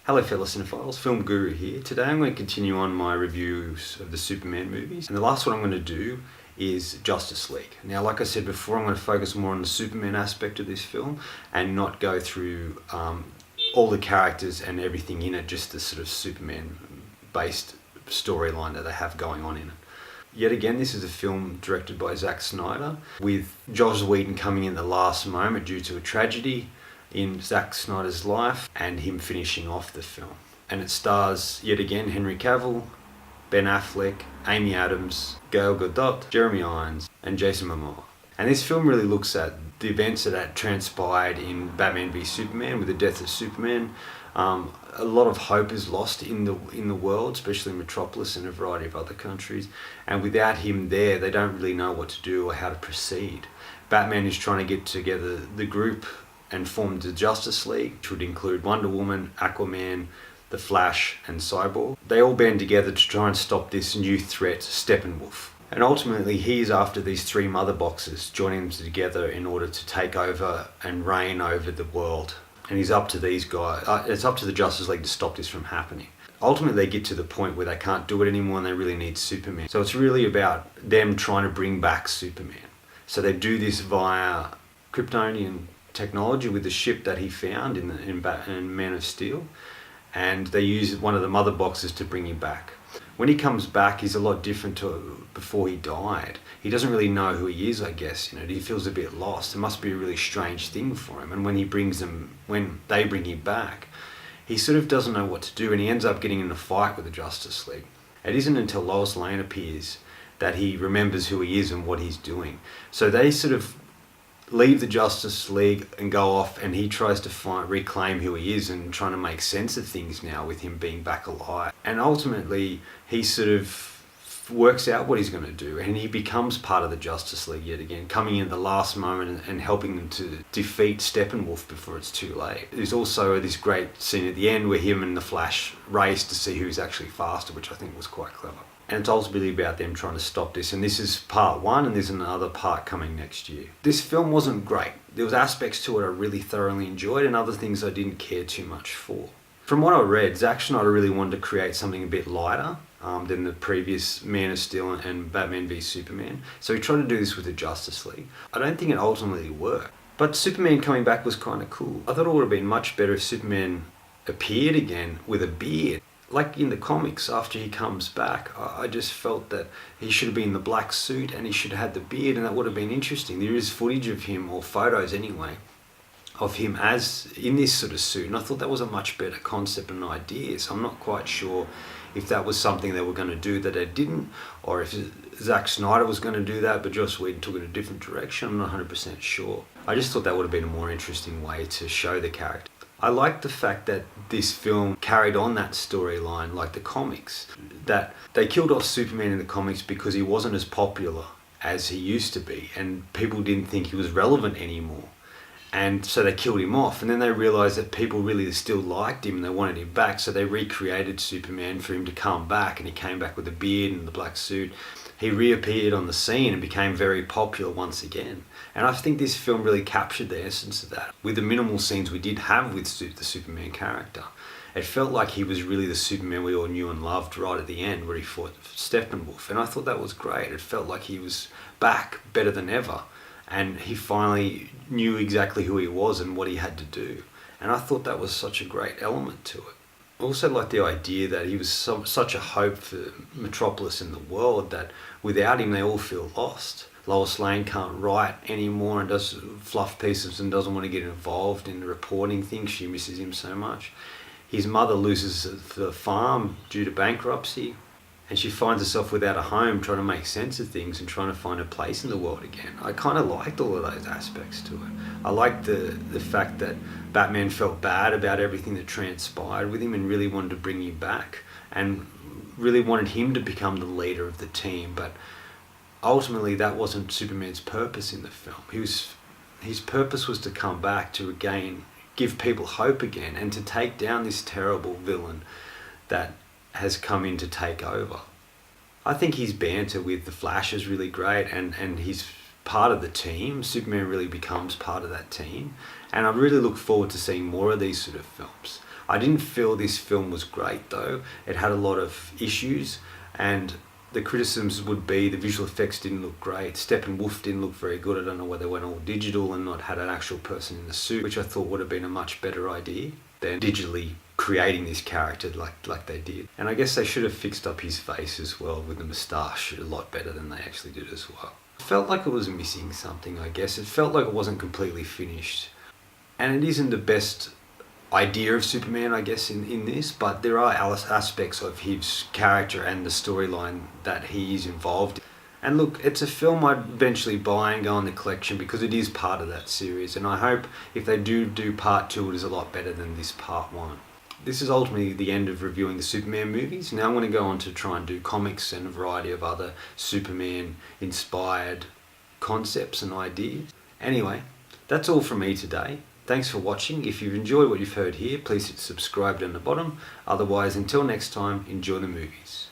Hello fellow cinephiles, Film Guru here. Today I'm going to continue on my reviews of the Superman movies, and the last one I'm going to do is Justice League. Now, like I said before, I'm going to focus more on the Superman aspect of this film and not go through all the characters and everything in it, just the sort of Superman based storyline that they have going on in it. Yet again, this is a film directed by Zack Snyder, with Joss Whedon coming in the last moment due to a tragedy in Zack Snyder's life and him finishing off the film. And it stars, yet again, Henry Cavill, Ben Affleck, Amy Adams, Gal Gadot, Jeremy Irons and Jason Momoa. And this film really looks at the events that had transpired in Batman v Superman with the death of Superman. A lot of hope is lost in the world, especially in Metropolis and a variety of other countries. And without him there, they don't really know what to do or how to proceed. Batman is trying to get together the group and formed the Justice League, which would include Wonder Woman, Aquaman, The Flash and Cyborg. They all band together to try and stop this new threat, Steppenwolf. And ultimately he's after these three mother boxes, joining them together in order to take over and reign over the world. And he's up to these guys, it's up to the Justice League to stop this from happening. Ultimately they get to the point where they can't do it anymore and they really need Superman. So it's really about them trying to bring back Superman. So they do this via Kryptonian technology with the ship that he found in Man of Steel, and they use one of the mother boxes to bring him back. When he comes back, he's a lot different to before he died. He doesn't really know who he is, I guess. He feels a bit lost. It must be a really strange thing for him. And when they bring him back, he sort of doesn't know what to do, and he ends up getting in a fight with the Justice League. It isn't until Lois Lane appears that he remembers who he is and what he's doing. So they sort of leave the Justice League and go off, and he tries to reclaim who he is and trying to make sense of things now with him being back alive. And ultimately he sort of works out what he's going to do, and he becomes part of the Justice League yet again, coming in at the last moment and helping them to defeat Steppenwolf before it's too late. There's also this great scene at the end where him and the Flash race to see who's actually faster, which I think was quite clever. And it's ultimately about them trying to stop this. And this is part one, and there's another part coming next year. This film wasn't great. There was aspects to it I really thoroughly enjoyed and other things I didn't care too much for. From what I read, Zack Snyder really wanted to create something a bit lighter than the previous Man of Steel and Batman v Superman. So he tried to do this with the Justice League. I don't think it ultimately worked. But Superman coming back was kind of cool. I thought it would have been much better if Superman appeared again with a beard. Like in the comics, after he comes back, I just felt that he should have been in the black suit and he should have had the beard, and that would have been interesting. There is footage of him, or photos anyway, of him as in this sort of suit, and I thought that was a much better concept and idea. So I'm not quite sure if that was something they were going to do that they didn't, or if Zack Snyder was going to do that but Joss Whedon took it a different direction. I'm not 100% sure. I just thought that would have been a more interesting way to show the character. I like the fact that this film carried on that storyline like the comics. That they killed off Superman in the comics because he wasn't as popular as he used to be, and people didn't think he was relevant anymore. And so they killed him off, and then they realised that people really still liked him and they wanted him back, so they recreated Superman for him to come back, and he came back with a beard and the black suit. He reappeared on the scene and became very popular once again. And I think this film really captured the essence of that. With the minimal scenes we did have with the Superman character, it felt like he was really the Superman we all knew and loved right at the end where he fought Steppenwolf. And I thought that was great. It felt like he was back better than ever. And he finally knew exactly who he was and what he had to do. And I thought that was such a great element to it. I also like the idea that he was such a hope for Metropolis and the world that without him they all feel lost. Lois Lane can't write anymore and does fluff pieces and doesn't want to get involved in the reporting things. She misses him so much. His mother loses the farm due to bankruptcy, and she finds herself without a home, trying to make sense of things and trying to find a place in the world again. I kind of liked all of those aspects to it. I liked the fact that Batman felt bad about everything that transpired with him and really wanted to bring him back and really wanted him to become the leader of the team. But ultimately that wasn't Superman's purpose in the film. His purpose was to come back to give people hope again and to take down this terrible villain that has come in to take over. I think his banter with the Flash is really great, and he's part of the team. Superman really becomes part of that team, and I really look forward to seeing more of these sort of films. I didn't feel this film was great though. It had a lot of issues, and the criticisms would be the visual effects didn't look great. Steppenwolf didn't look very good. I don't know whether they went all digital and not had an actual person in the suit, which I thought would have been a much better idea than digitally creating this character like they did. And I guess they should have fixed up his face as well with the moustache a lot better than they actually did as well. It felt like it was missing something, I guess. It felt like it wasn't completely finished. And it isn't the best idea of Superman, I guess, in this, but there are aspects of his character and the storyline that he is involved in. And look, it's a film I'd eventually buy and go on the collection because it is part of that series, and I hope if they do part 2 it is a lot better than this part 1. This is ultimately the end of reviewing the Superman movies. Now I'm going to go on to try and do comics and a variety of other Superman inspired concepts and ideas. Anyway, that's all from me today. Thanks for watching. If you've enjoyed what you've heard here, please hit subscribe down the bottom. Otherwise, until next time, enjoy the movies.